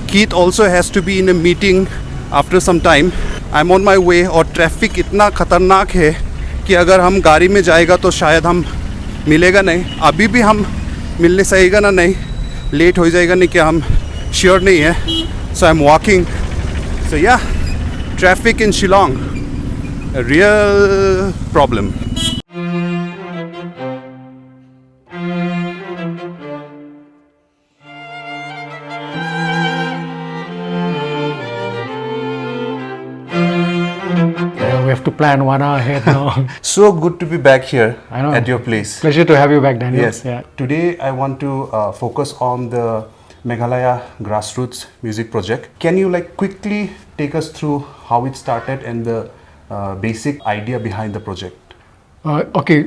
Keith also has to be in a meeting after some time. I'm on my way और traffic इतना ख़तरनाक है कि अगर हम गाड़ी में जाएगा तो शायद हम मिलेगा नहीं. अभी भी हम मिलने सकेगा ना नहीं, लेट हो जाएगा नहीं क्या, हम श्योर नहीं है. So I'm walking. So yeah, traffic in Shillong, a real problem. We have to plan 1 hour ahead now. So good to be back here I know. at your place. Pleasure to have you back, Daniel. Yes. Yeah. Today I want to focus on the Meghalaya Grassroots Music Project. Can you quickly take us through how it started and the basic idea behind the project? Okay,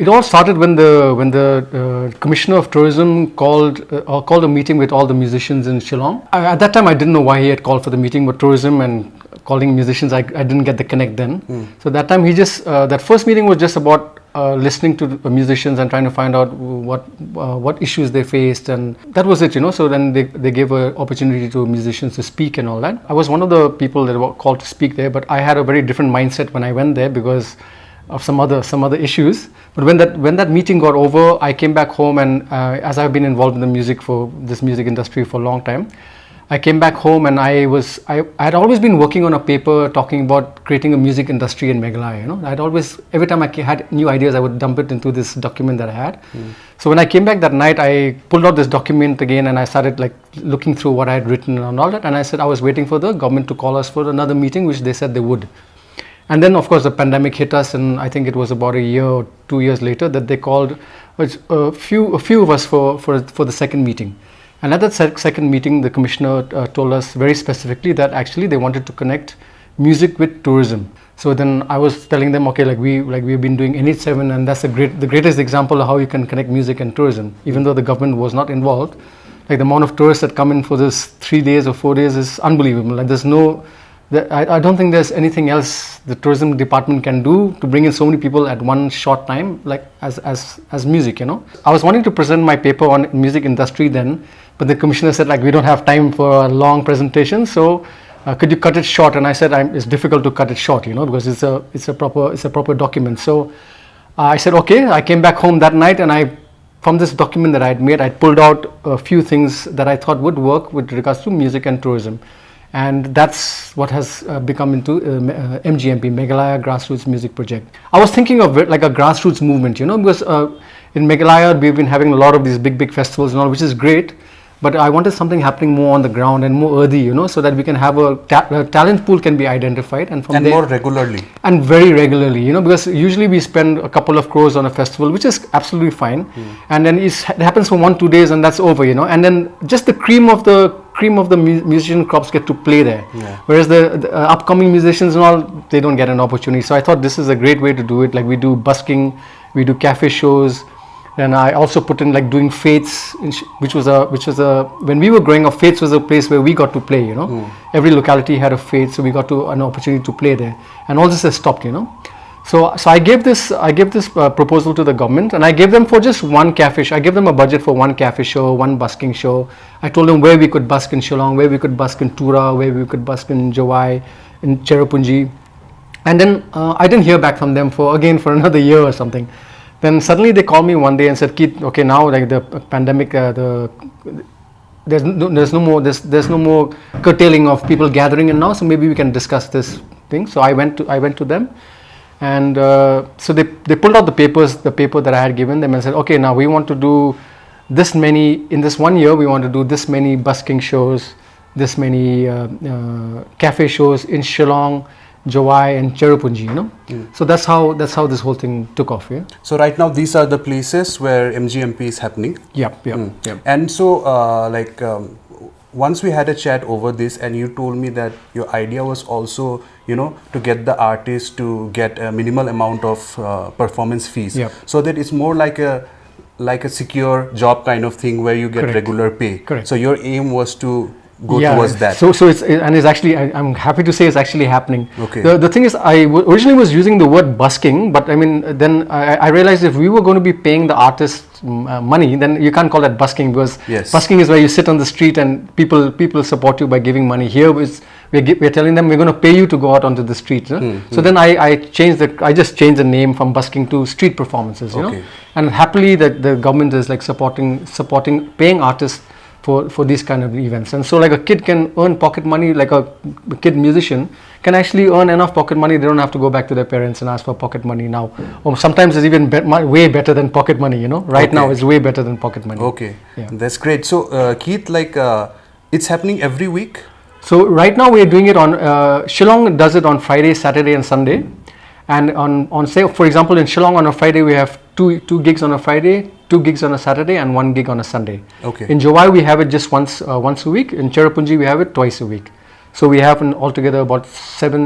it all started when the Commissioner of Tourism called a meeting with all the musicians in Shillong. At that time, I didn't know why he had called for the meeting, but tourism and calling musicians, I didn't get the connect then. So that time, he just that first meeting was just about listening to the musicians and trying to find out what issues they faced, and that was it, So then they gave an opportunity to musicians to speak and all that. I was one of the people that were called to speak there, but I had a very different mindset when I went there because of some other issues. But when that meeting got over, I came back home, and as I've been involved in the music industry for a long time, I came back home and I had always been working on a paper talking about creating a music industry in Meghalaya. I'd always, every time I had new ideas, I would dump it into this document that I had. So when I came back that night, I pulled out this document again and I started looking through what I had written and all that. And I said I was waiting for the government to call us for another meeting, which they said they would. And then, of course, the pandemic hit us, and I think it was about a year or 2 years later that they called a few of us for the second meeting. And at that second meeting, the commissioner told us very specifically that actually they wanted to connect music with tourism. So then I was telling them, okay, we've been doing NH7, and that's the greatest example of how you can connect music and tourism, even though the government was not involved. The amount of tourists that come in for this 3 days or 4 days is unbelievable. I don't think there's anything else the tourism department can do to bring in so many people at one short time, as music, I was wanting to present my paper on music industry then, but the commissioner said we don't have time for a long presentation, so could you cut it short? And I said it's difficult to cut it short, because it's a proper document. So I said okay. I came back home that night, and from this document that I had made, I pulled out a few things that I thought would work with regards to music and tourism. And that's what has become into MGMP, Meghalaya Grassroots Music Project. I was thinking of it like a grassroots movement, because in Meghalaya we've been having a lot of these big festivals and all, which is great. But I wanted something happening more on the ground and more earthy, so that we can have a talent pool can be identified, and from there, more regularly. And very regularly, because usually we spend a couple of crores on a festival, which is absolutely fine. And then it happens for 1-2 days and that's over, and then just the cream of the musician crops get to play there. Whereas the upcoming musicians and all, they don't get an opportunity. So I thought this is a great way to do it. We do busking, we do cafe shows. And I also put in doing fates, which was when we were growing up, fates was a place where we got to play, Every locality had a fate, so we got an opportunity to play there. And all this has stopped, So I gave this proposal to the government, and I gave them for just one cafe show. I gave them a budget for one cafe show, one busking show. I told them where we could busk in Shillong, where we could busk in Tura, where we could busk in Jawai, in Cherrapunji. And then I didn't hear back from them for another year or something. Then suddenly they called me one day and said, Keith, okay, now the pandemic, there's no more curtailing of people gathering, and now so maybe we can discuss this thing. So I went to them, and so they pulled out the paper that I had given them and said, okay, now we want to do this many in this 1 year. We want to do this many busking shows, this many cafe shows in Shillong, Jawai and Cherrapunji, So that's how this whole thing took off. Yeah. So right now these are the places where MGMP is happening. Yep. And so once we had a chat over this, and you told me that your idea was also to get the artists to get a minimal amount of performance fees. Yep. So that it's more like a secure job kind of thing where you get Correct. regular pay. Correct. So your aim was to go towards that. So it's actually, I'm happy to say it's actually happening. Okay. The thing is, originally was using the word busking, but I mean, then I realized if we were going to be paying the artist money, then you can't call that busking, because Yes. busking is where you sit on the street and people support you by giving money. Here we're telling them we're going to pay you to go out onto the street. So then I just changed the name from busking to street performances. You know, Okay. and happily that the government is like supporting paying artists for these kind of events. And so like a kid can earn pocket money, like a kid musician can actually earn enough pocket money. They don't have to go back to their parents and ask for pocket money now. Or sometimes it's even way better than pocket money, you know. Right now it's way better than pocket money. Okay, Yeah. that's great. So Keith, like it's happening every week? So right now we are doing it on, Shillong does it on Friday, Saturday and Sunday. And on say, for example, in Shillong on a Friday we have two gigs on a Friday, 2 gigs on a Saturday and 1 gig on a Sunday. Okay. In Jowai we have it just once a week. In Cherrapunji we have it twice a week. So we have altogether about 5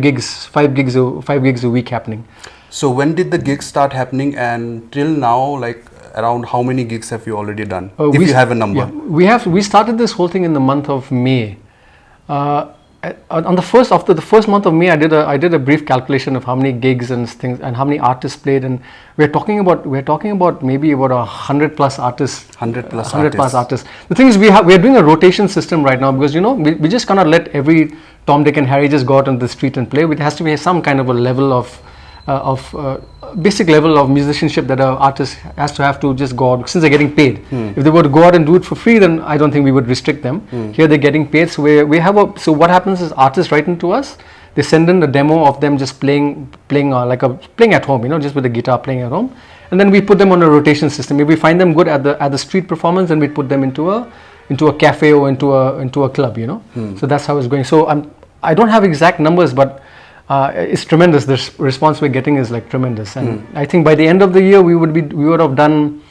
gigs a week happening. So when did the gigs start happening, and till now, like around how many gigs have you already done? If you have a number. Yeah, we started this whole thing in the month of May. After the first month of May, I did a brief calculation of how many gigs and things and how many artists played, and we're talking about maybe about 100 plus artists. 100 plus 100 plus artists. artists. The thing is, we are doing a rotation system right now, because you know we just cannot let every Tom, Dick and Harry just go out on the street and play. It has to be some kind of a level of basic level of musicianship that an artist has to have to just go out, since they're getting paid. If they were to go out and do it for free, then I don't think we would restrict them. Here they're getting paid, so so what happens is artists write into us, they send in a demo of them just playing at home, you know, just with the guitar playing at home, and then we put them on a rotation system. If we find them good at the street performance, then we put them into a cafe or into a club, you know. So that's how it's going. So I don't have exact numbers, but it's tremendous. The response we're getting is like tremendous, and I think by the end of the year we would have done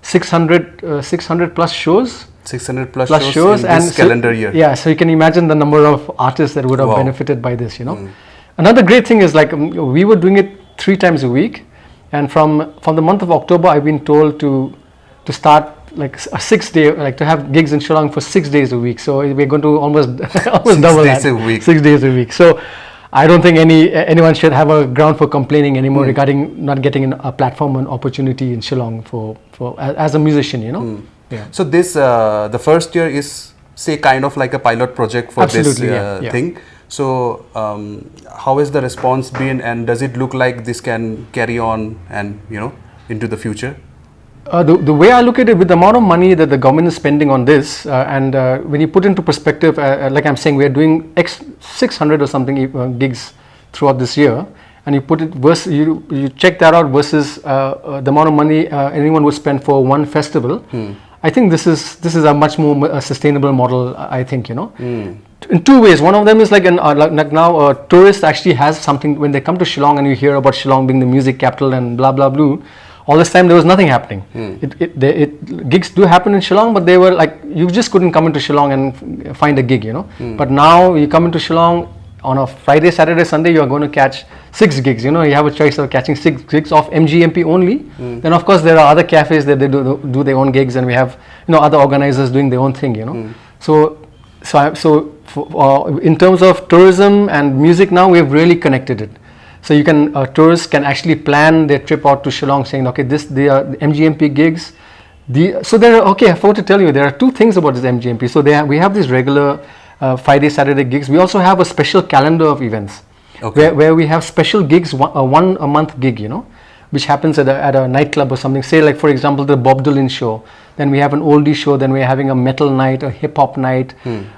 600 plus shows. 600 plus shows in this calendar year. Yeah, so you can imagine the number of artists that would have benefited by this, you know. Another great thing is like we were doing it 3 times a week, and from the month of October I've been told to start like a 6-day, like to have gigs in Shillong for 6 days a week. So we're going to almost double that. 6 days a week. 6 days a week. So I don't think anyone should have a ground for complaining anymore regarding not getting a platform and opportunity in Shillong for as a musician, you know. Yeah. So this the first year is, say, kind of like a pilot project for Absolutely, this thing. So how has the response been, and does it look like this can carry on and, you know, into the future? The way I look at it, with the amount of money that the government is spending on this, and when you put into perspective, like I'm saying, we are doing 600 or something gigs throughout this year, and you put it versus you check that out versus the amount of money anyone would spend for one festival. I think this is a much more sustainable model. I think, you know, in 2 ways. One of them is like now a tourist actually has something when they come to Shillong, and you hear about Shillong being the music capital and blah blah blah. All this time there was nothing happening. Gigs do happen in Shillong, but they were like, you just couldn't come into Shillong and find a gig, you know. But now you come into Shillong on a Friday, Saturday, Sunday, you are going to catch 6 gigs. You know, you have a choice of catching 6 gigs of MGMP only. Then of course there are other cafes that they do their own gigs, and we have, you know, other organizers doing their own thing, you know. So in terms of tourism and music now, we have really connected it. So you can tourists can actually plan their trip out to Shillong, saying, okay, they are the MGMP gigs. So there are, okay, I forgot to tell you, there are 2 things about this MGMP. So we have these regular Friday, Saturday gigs. We also have a special calendar of events, where we have special gigs, one a month gig, you know, which happens at a nightclub or something. Say like, for example, the Bob Dylan show. Then we have an oldie show. Then we're having a metal night, a hip hop night,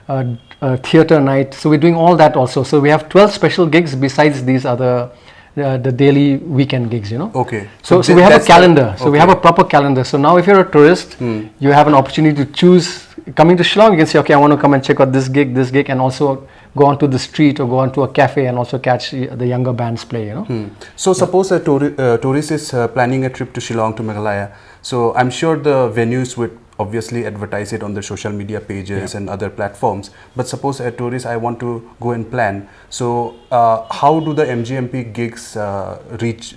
a theater night. So we're doing all that also. So we have 12 special gigs besides these other the daily weekend gigs, you know. Okay. So we have a calendar. So we have a proper calendar. So now if you're a tourist, you have an opportunity to choose. Coming to Shillong, you can say, okay, I want to come and check out this gig, and also go onto the street or go onto a cafe and also catch the younger bands play, you know. So suppose a tourist is planning a trip to Shillong, to Meghalaya. So I'm sure the venues would obviously advertise it on the social media pages and other platforms. But suppose a tourist, I want to go and plan. So how do the MGMP gigs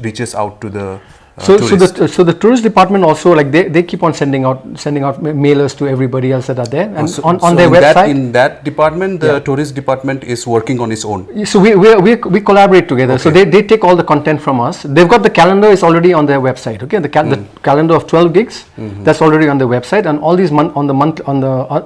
reaches out to the So the tourist department also, like, they keep on sending out mailers to everybody else that are there, and on their website. In that department, the tourist department is working on its own. So we collaborate together. So they take all the content from us. They've got the calendar is already on their website. Okay, the calendar of 12 gigs that's already on the website, and all these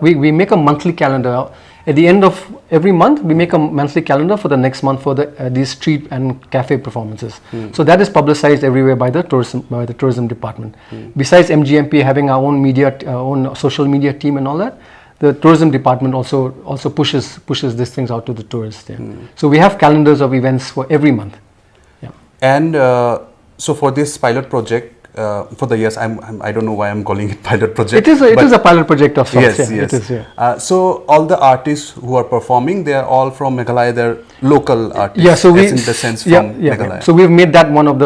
we make a monthly calendar. At the end of every month, we make a monthly calendar for the next month for these street and cafe performances. So that is publicized everywhere by the tourism department. Besides MGMP having our own media, own social media team and all that, the tourism department also pushes these things out to the tourists. Yeah. So we have calendars of events for every month. Yeah. And so for this pilot project. For the years, I don't know why I'm calling it pilot project. It is a pilot project of sorts. Yes, yeah, yes. It is, yeah. So all the artists who are performing, they are all from Meghalaya. They're local artists. Yeah, so in the sense from Meghalaya. So we've made that one of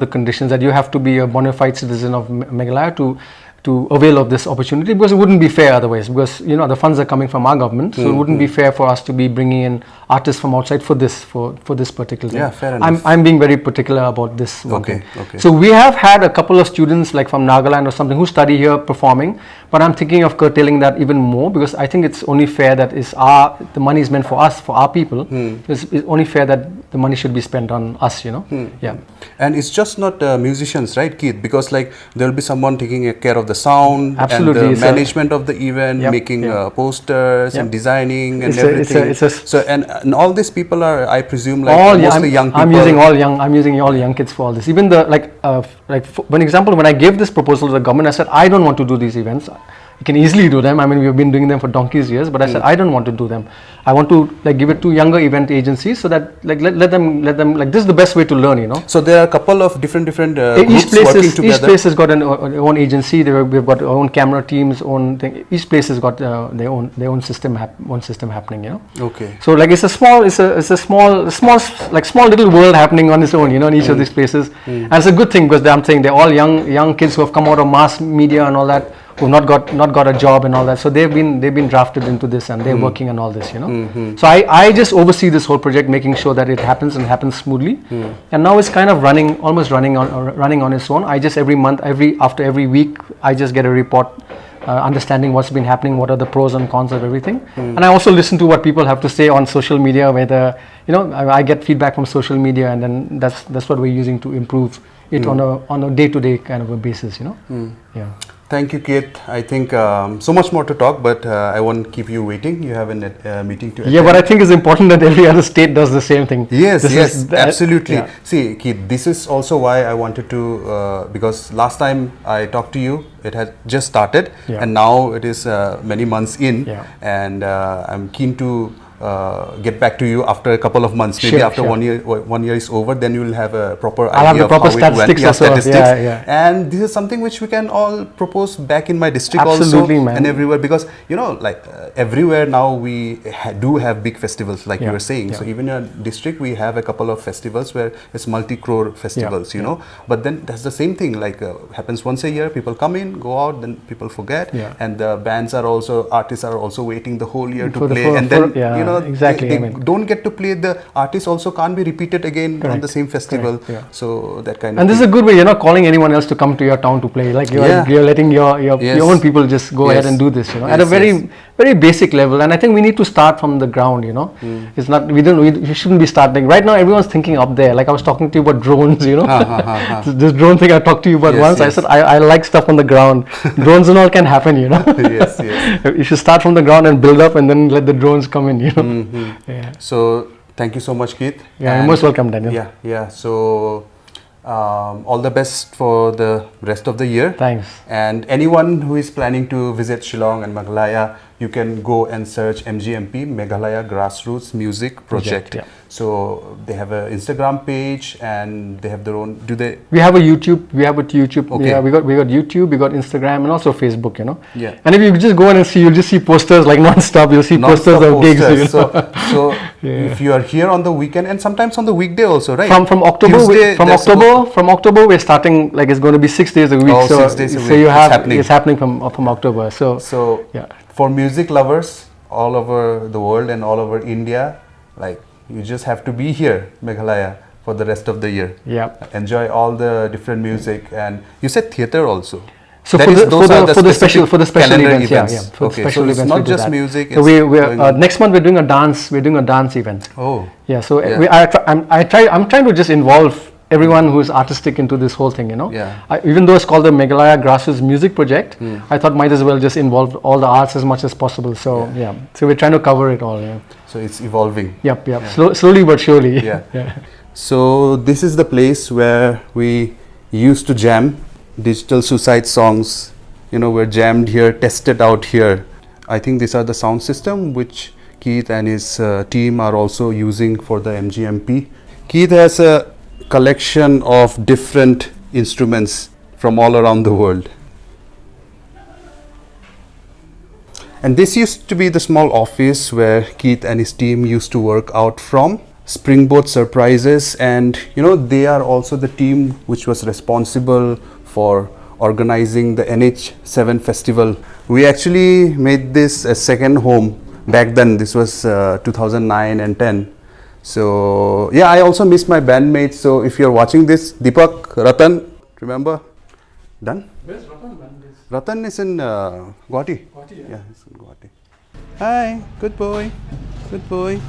the conditions, that you have to be a bona fide citizen of Meghalaya to avail of this opportunity, because it wouldn't be fair otherwise, because the funds are coming from our government, so it wouldn't be fair for us to be bringing in artists from outside for this particular thing. Yeah, fair enough. I'm being very particular about this one thing. Okay. So we have had a couple of students like from Nagaland or something who study here performing, but I'm thinking of curtailing that even more, because I think it's only fair that the money is meant for us, for our people. It's only fair that the money should be spent on us, Yeah. And it's just not musicians, right, Keith? Because like there will be someone taking care of the sound. Absolutely. And the management of the event, making posters and designing and everything. So and all these people are, I presume, like mostly young people. I'm using all young kids for all this. Even for example, when I gave this proposal to the government, I said I don't want to do these events. You can easily do them. I mean, we've been doing them for donkey's years, but I said I don't want to do them. I want to give it to younger event agencies, so that let them this is the best way to learn, So there are a couple of different groups working together. Each place has got an own agency. We've got our own camera teams, own thing. Each place has got their own system happening, Okay. So it's a small little world happening on its own, in each of these places, and it's a good thing, because I'm saying they're all young kids who have come out of mass media and all that, who've not got a job and all that, so they've been drafted into this, and they're working on all this, So I just oversee this whole project, making sure that it happens smoothly, and now it's kind of almost running on its own. I just after every week, I just get a report, understanding what's been happening, what are the pros and cons of everything, and I also listen to what people have to say on social media, whether I get feedback from social media, and then that's what we're using to improve it on a day-to-day kind of a basis, Yeah. Thank you, Keith. I think so much more to talk, but I won't keep you waiting. You have a meeting to attend. Yeah, but I think it's important that every other state does the same thing. Yes, absolutely. Yeah. See, Keith, this is also why I wanted to, because last time I talked to you, it had just started, and now it is many months in, and I'm keen to get back to you after a couple of months, maybe after 1 year. 1 year is over, then you will have a proper idea of how statistics it went. Statistics. And this is something which we can all propose back in my district Absolutely, also, man. and everywhere, because everywhere now we do have big festivals, like you were saying. So even in our district, we have a couple of festivals where it's multi-crore festivals, But then that's the same thing, happens once a year. People come in, go out, then people forget, and the artists are also waiting the whole year to play, and then exactly. They don't get to play. The artists also can't be repeated again on the same festival. So that kind of. And this is a good way. You're not calling anyone else to come to your town to play. You're letting your own people just go ahead and do this. At a very basic level. And I think we need to start from the ground. It's not. We shouldn't be starting right now. Everyone's thinking up there. Like I was talking to you about drones. This drone thing I talked to you about once. I said I like stuff on the ground. Drones and all can happen. Yes. You should start from the ground and build up, and then let the drones come in. So thank you so much, Keith. Yeah, you're most welcome, Daniel. Yeah. So all the best for the rest of the year. Thanks. And anyone who is planning to visit Shillong and Meghalaya, you can go and search MGMP, Meghalaya Grassroots Music Project. So they have an Instagram page, and they have their own. Do they? We have a YouTube. Okay. Yeah, we got YouTube. We got Instagram, and also Facebook. Yeah. And if you just go in and see, you'll just see posters like non-stop. You'll see posters of gigs. So if you are here on the weekend, and sometimes on the weekday also, right? From October, we're starting. Like it's going to be 6 days a week. Oh, so 6 days a week. It's happening from October. So for music lovers all over the world and all over India, you just have to be here, Meghalaya, for the rest of the year. Yeah. Enjoy all the different music, and you said theater also. So That for is- the, those are for the specific special calendar events, yeah. For the Okay, special so it's events, not we do just that. music. So it's we're going- next month we're doing a dance. We're doing a dance event. oh, Yeah. So Yeah. I'm trying to just involve everyone who is artistic into this whole thing. You know. Yeah. Even though it's called the Meghalaya Grassroots Music Project, I thought might as well just involve all the arts as much as possible. So yeah. So we're trying to cover it all. Yeah. so it's evolving. Yep. Slowly but surely. Yeah. yeah. So this is the place where we used to jam digital suicide songs. You know, were jammed here, tested out here. I think these are the sound system which Keith and his team are also using for the MGMP. Keith has a collection of different instruments from all around the world. And this used to be the small office where Keith and his team used to work out from. Springboard Surprises, and you know, they are also the team which was responsible for organizing the NH7 festival. We actually made this a second home back then. This was 2009 and 10. So yeah, I also miss my bandmates. So if you're watching this, Deepak, Ratan, remember? Done? Where's Ratan? Ratan is in Guwahati. Yeah, he's in Guwahati. Hi, good boy. Good boy.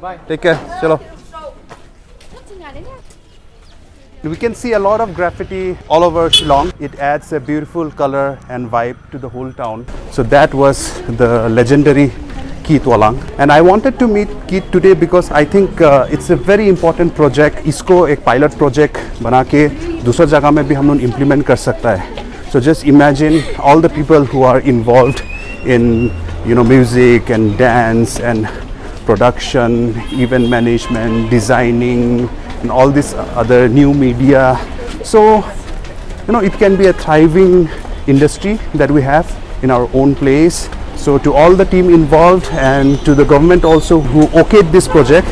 Bye. Take care. Chalo. We can see a lot of graffiti all over Shillong. It adds a beautiful color and vibe to the whole town. So that was the legendary Keith Walang. And I wanted to meet Keith today because I think it's a very important project. इसको एक pilot project बना के दूसरा जगह में भी हम लोग implement कर सकता है. So just imagine all the people who are involved in, you know, music and dance and production, event management, designing, and all this other new media. So, you know, it can be a thriving industry that we have in our own place. So to all the team involved and to the government also who okayed this project.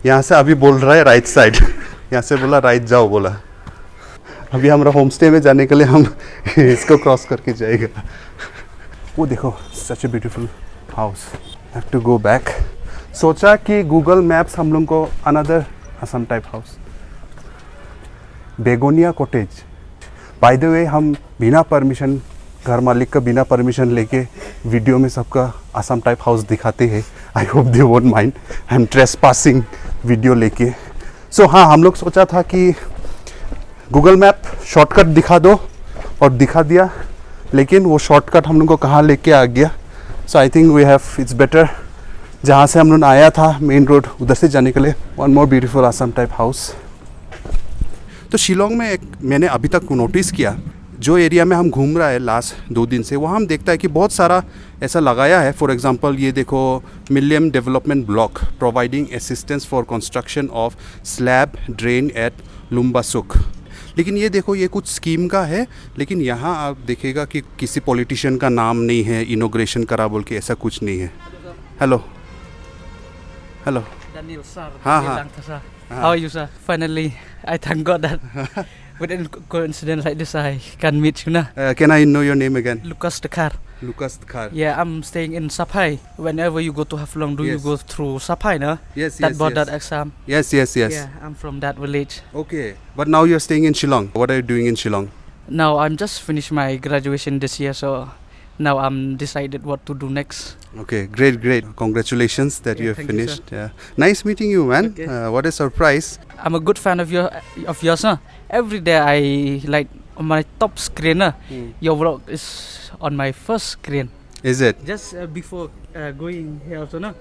यहाँ से अभी बोल रहा है right side, यहाँ से बोला right जाओ बोला. अभी हमारा होम स्टे में जाने के लिए हम इसको क्रॉस करके जाएगा. वो देखो, such a beautiful house. Have to go back. सोचा कि गूगल मैप्स हम लोग को another Assam type house, Begonia Cottage. By the way, हम बिना परमिशन, घर मालिक का बिना परमिशन लेके वीडियो में सबका असम टाइप हाउस दिखाते हैं. I hope they won't mind. I am trespassing video लेके. सो हाँ, हम लोग सोचा था कि गूगल मैप शॉर्टकट दिखा दो, और दिखा दिया, लेकिन वो शॉर्टकट हम लोग को कहाँ लेके आ गया. So I think we have, it's better जहाँ से हम लोग आया था मेन रोड, उधर से जाने के लिए. One more beautiful Assam type house. तो शिलोंग में एक मैंने अभी तक नोटिस किया, जो एरिया में हम घूम रहा है लास्ट 2 दिन से, वहाँ हम देखता है कि बहुत सारा ऐसा लगाया है. फॉर एग्जांपल ये देखो, Mylliem development block providing assistance for construction of slab drain at Lumbasuk. लेकिन ये देखो, ये कुछ स्कीम का है, लेकिन यहाँ आप देखेगा कि किसी पॉलिटिशियन का नाम नहीं है, इनोग्रेशन करा बोल के, ऐसा कुछ नहीं है. Hello hello. Daniel Sar. हाँ, Daniel हाँ. Langkasa. How are you, sir? Finally, I thank God that within coincidence like this, I can meet you now. Can I know your name again? Lucas Tekar. Lucas Khar. Yeah, I'm staying in Sapai. Whenever you go to Haflong, do you Yes. go through Sapai, no? Yes, That yes, border yes. exam. Yes, yes, yes. Yeah, I'm from that village. Okay, but now you're staying in Shillong. What are you doing in Shillong? Now I'm just finished my graduation this year, so now I'm decided what to do next. Okay, great, great. Congratulations that Yeah, you have thank you, finished. Nice meeting you, man. Okay. What a surprise. I'm a good fan of yours, huh? Every day I like on my top screen, your vlog is on my first screen. Is it? Just before going here also, no?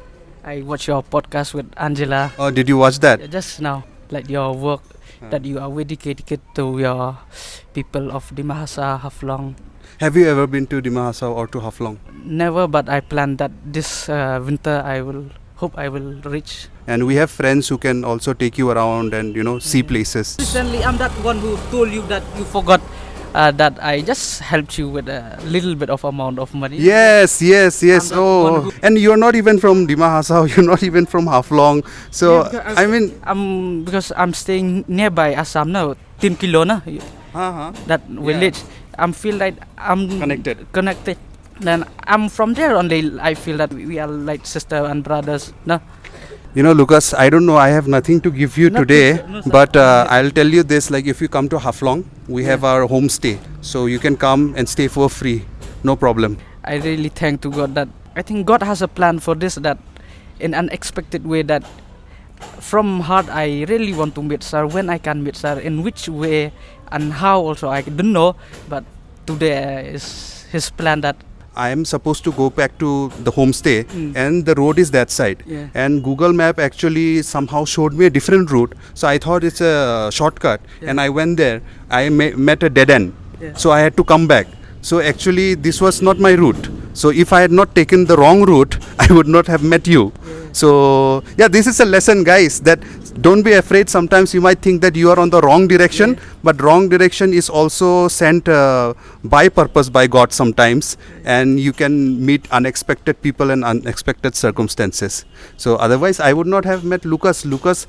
I watch your podcast with Angela. Oh, did you watch that? Just now, like your work, that you are very dedicated to your people of Dimahasa, Haflong. Have you ever been to Dimahasa or to Haflong? Never, but I plan that this winter I will hope I will reach. And we have friends who can also take you around and, you know, see places. Recently, I'm that one who told you that you forgot that I just helped you with a little bit of amount of money. Yes, yes, yes. I'm that one Oh, who- and you're not even from Dimahasa. You're not even from Haflong. So, Yeah, because I mean, because I'm staying nearby Assam now, 10 kilo na, uh-huh. that village. I'm feel like I'm connected. Then I'm from there only. I feel that we are like sister and brothers. No, You know, Lucas, I don't know, I have nothing to give you No, today, please, no, sir. but I'll tell you this, like if you come to Haflong, we have our homestay. So you can come and stay for free, no problem. I really thank to God that I think God has a plan for this, that in unexpected way, that from heart I really want to meet sir. When I can meet sir, in which way and how also I don't know, but today is his plan that I am supposed to go back to the homestay Mm. and the road is that side. Yeah. And Google Map actually somehow showed me a different route. So I thought it's a shortcut Yeah. and I went there. I met a dead end. Yeah. So I had to come back. So actually this was not my route. So if I had not taken the wrong route, I would not have met you. So yeah, this is a lesson, guys, that don't be afraid. Sometimes you might think that you are on the wrong direction, but wrong direction is also sent by purpose by God sometimes, and you can meet unexpected people and unexpected circumstances. So otherwise I would not have met Lucas. Lucas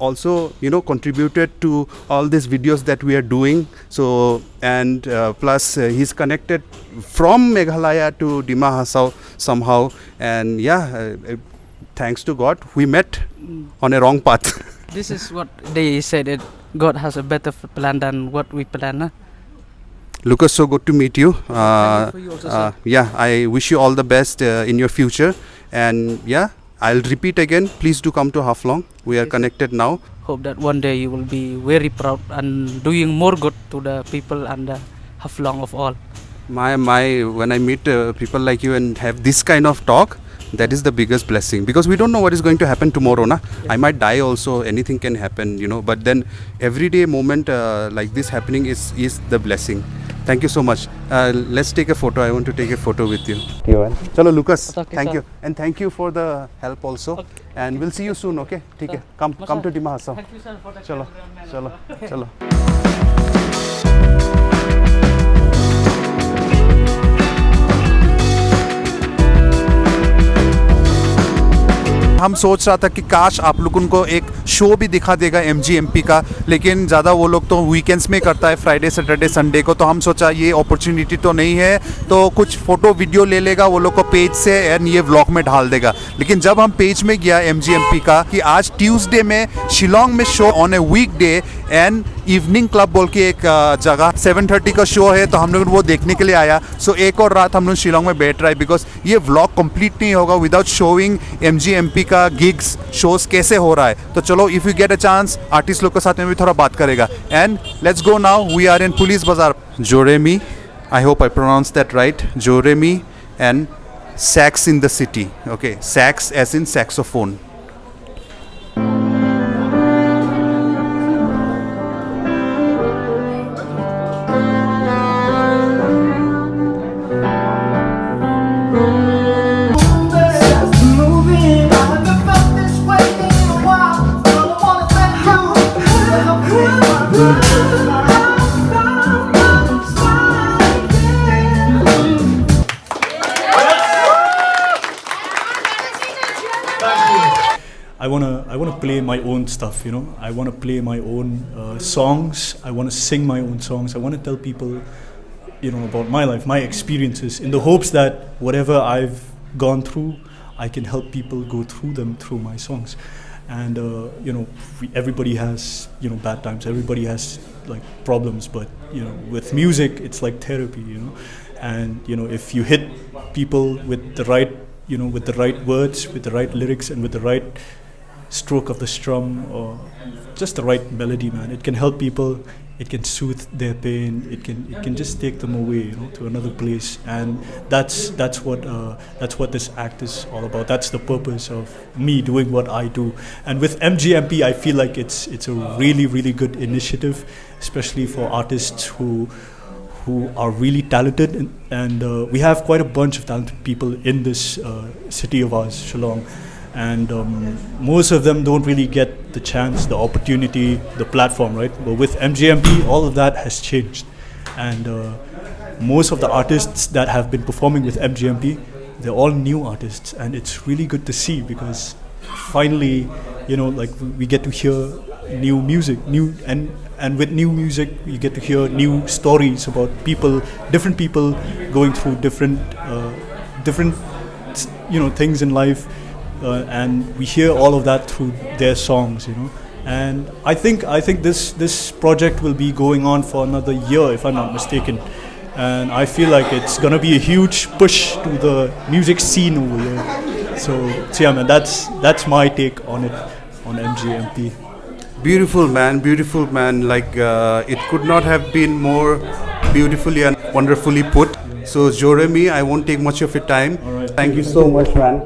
also, you know, contributed to all these videos that we are doing. So and plus he's connected from Meghalaya to Dima Hasao somehow, and yeah, thanks to God we met on a wrong path. this is what they said, that God has a better plan than what we plan. Huh? Lucas, so good to meet you. Thank you for you also, sir. Yeah, I wish you all the best in your future, and yeah, I'll repeat again, please do come to Haflong. We are Yes. connected now. Hope that one day you will be very proud and doing more good to the people and the Haflong of all. My when I meet people like you and have this kind of talk, that is the biggest blessing, because we don't know what is going to happen tomorrow, na? I might die also, anything can happen, you know, but then everyday moment like this happening is the blessing. Thank you so much. Let's take a photo. I want to take a photo with you. Chalo, Lucas, Okay, thank sir. you, and thank you for the help also. And we'll see you soon, okay? ठीक है, come to Dima Hasao. Thank you, sir, for the Chalo, chalo, chalo. हम सोच रहा था कि काश आप लोग उनको एक शो भी दिखा देगा MGMP का, लेकिन ज़्यादा वो लोग तो वीकेंड्स में करता है, फ्राइडे सैटरडे संडे को, तो हम सोचा ये अपॉर्चुनिटी तो नहीं है, तो कुछ फ़ोटो वीडियो ले लेगा वो लोग को पेज से एंड ये व्लॉग में डाल देगा। लेकिन जब हम पेज में गया MGMP का कि आज ट्यूसडे में शिलोंग में show on A weekday and evening club बोल के एक जगह 7:30 का शो है, तो हम लोग वो देखने के लिए आया। सो एक और रात हम लोग शिलोंग में बैठ रहा है, बिकॉज ये व्लॉग कंप्लीट नहीं होगा विदाउट शोइंग MGMP का गिग्स शोज कैसे हो रहा है। तो चलो, if you get a chance artist लोग के साथ में भी थोड़ा बात करेगा। And let's go now, we are in Police Bazar. Joremi, I hope I pronounce that right, Joremi and Sax in the City. Okay, sax as in saxophone. I wanna play my own stuff, you know. I wanna play my own songs. I wanna sing my own songs. I wanna tell people, you know, about my life, my experiences, in the hopes that whatever I've gone through, I can help people go through them through my songs. And you know, everybody has, you know, bad times. Everybody has like problems, but you know, with music, it's like therapy, you know. And you know, if you hit people with the right, you know, with the right words, with the right lyrics, and with the right stroke of the strum, or just the right melody, man, it can help people. It can soothe their pain. It can just take them away, you know, to another place. And that's what this act is all about. That's the purpose of me doing what I do. And with MGMP, I feel like it's a really good initiative, especially for artists who are really talented. And we have quite a bunch of talented people in this city of ours, Shillong. And most of them don't really get the chance, the opportunity, the platform, right? But with MGMP, all of that has changed. And most of the artists that have been performing with MGMP, they're all new artists. And it's really good to see, because finally, you know, like we get to hear new music, and with new music you get to hear new stories about different people going through different things in life, and we hear all of that through their songs, And I think this project will be going on for another year, if I'm not mistaken. And I feel like it's gonna be a huge push to the music scene over here. So yeah, man, that's my take on it, on MJMP. Beautiful man. Like it could not have been more beautifully and wonderfully put. So Jeremy, I won't take much of your time. All right. Thank you so much, man.